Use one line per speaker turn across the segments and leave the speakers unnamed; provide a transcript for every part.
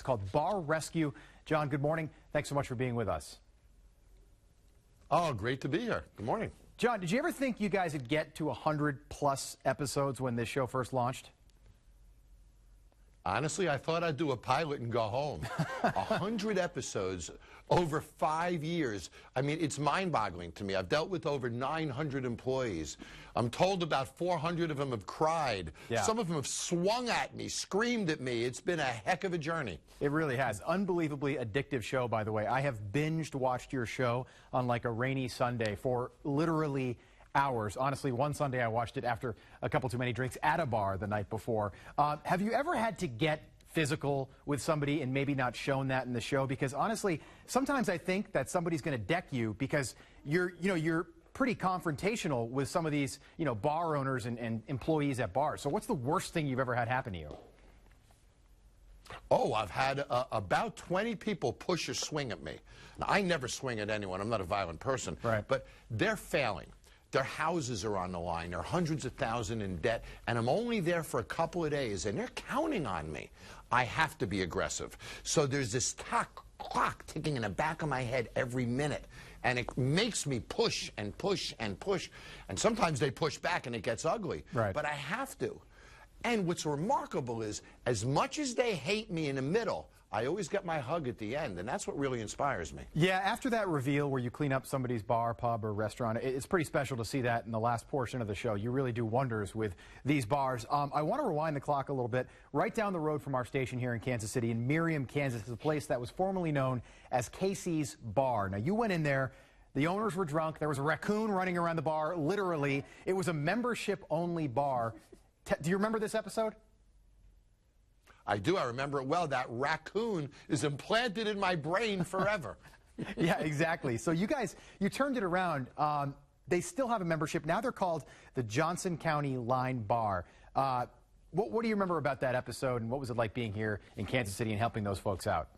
called Bar Rescue. John, good morning. Thanks so much for being with us.
Oh, great to be here. Good morning.
John, did you ever think you guys would get to 100+ episodes when this show first launched?
Honestly, I thought I'd do a pilot and go home. 100 episodes over 5 years. I mean, it's mind-boggling to me. I've dealt with over 900 employees. I'm told about 400 of them have cried.
Yeah.
Some of them have swung at me, screamed at me. It's been a heck of a journey.
It really has. Unbelievably addictive show, by the way. I have binged watched your show on like a rainy Sunday for literally hours. Honestly, one Sunday I watched it after a couple too many drinks at a bar the night before. Have you ever had to get physical with somebody and maybe not shown that in the show? Because honestly, sometimes I think that somebody's going to deck you because you're pretty confrontational with some of these, bar owners and employees at bars. So what's the worst thing you've ever had happen to you?
Oh, I've had about 20 people push or swing at me. Now, I never swing at anyone. I'm not a violent person.
Right.
But they're failing. Their houses are on the line. They're hundreds of thousands in debt, and I'm only there for a couple of days, and they're counting on me. I have to be aggressive. So there's this clock ticking in the back of my head every minute, and it makes me push and push and push. And sometimes they push back, and it gets ugly.
Right.
But I have to. And what's remarkable is, as much as they hate me in the middle, I always get my hug at the end, and that's what really inspires me.
Yeah, after that reveal where you clean up somebody's bar, pub, or restaurant, it's pretty special to see that in the last portion of the show. You really do wonders with these bars. I want to rewind the clock a little bit. Right down the road from our station here in Kansas City, in Merriam, Kansas, is a place that was formerly known as Casey's Bar. Now, you went in there. The owners were drunk. There was a raccoon running around the bar, literally. It was a membership-only bar. Do you remember this episode?
I do. I remember it well. That raccoon is implanted in my brain forever.
Yeah, exactly. So you guys, you turned it around. They still have a membership. Now they're called the Johnson County Line Bar. What do you remember about that episode, and what was it like being here in Kansas City and helping those folks out?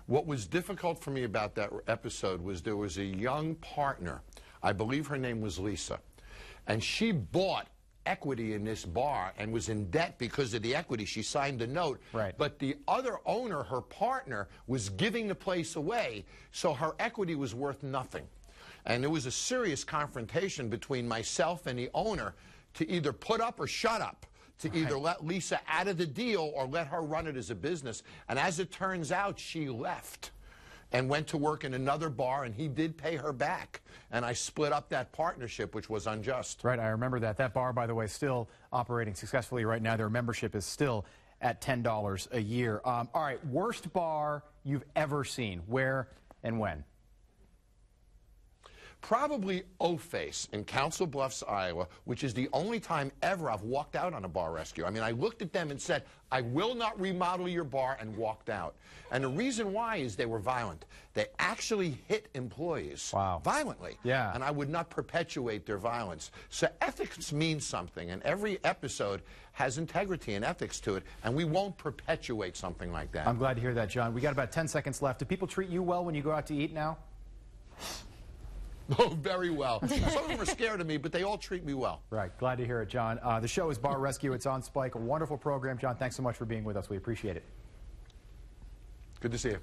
What was difficult for me about that episode was there was a young partner. I believe her name was Lisa. And she bought equity in this bar and was in debt because of the equity. She signed a note.
Right.
But the other owner, her partner, was giving the place away, so her equity was worth nothing. And there was a serious confrontation between myself and the owner to either put up or shut up, to either let Lisa out of the deal or let her run it as a business. And as it turns out, she left and went to work in another bar, and he did pay her back. And I split up that partnership, which was unjust.
Right, I remember that. That bar, by the way, is still operating successfully right now. Their membership is still at $10 a year. All right, worst bar you've ever seen, where and when?
Probably O-Face in Council Bluffs, Iowa, which is the only time ever I've walked out on a bar rescue. I mean, I looked at them and said, I will not remodel your bar, and walked out. And the reason why is they were violent. They actually hit employees.
Wow.
Violently.
Yeah.
And I would not perpetuate their violence. So ethics means something, and every episode has integrity and ethics to it, and we won't perpetuate something like that.
I'm glad to hear that, John. We got about 10 seconds left. Do people treat you well when you go out to eat now?
Oh, very well. Some of them are scared of me, but they all treat me well.
Right. Glad to hear it, John. The show is Bar Rescue. It's on Spike. A wonderful program. John, thanks so much for being with us. We appreciate it.
Good to see you.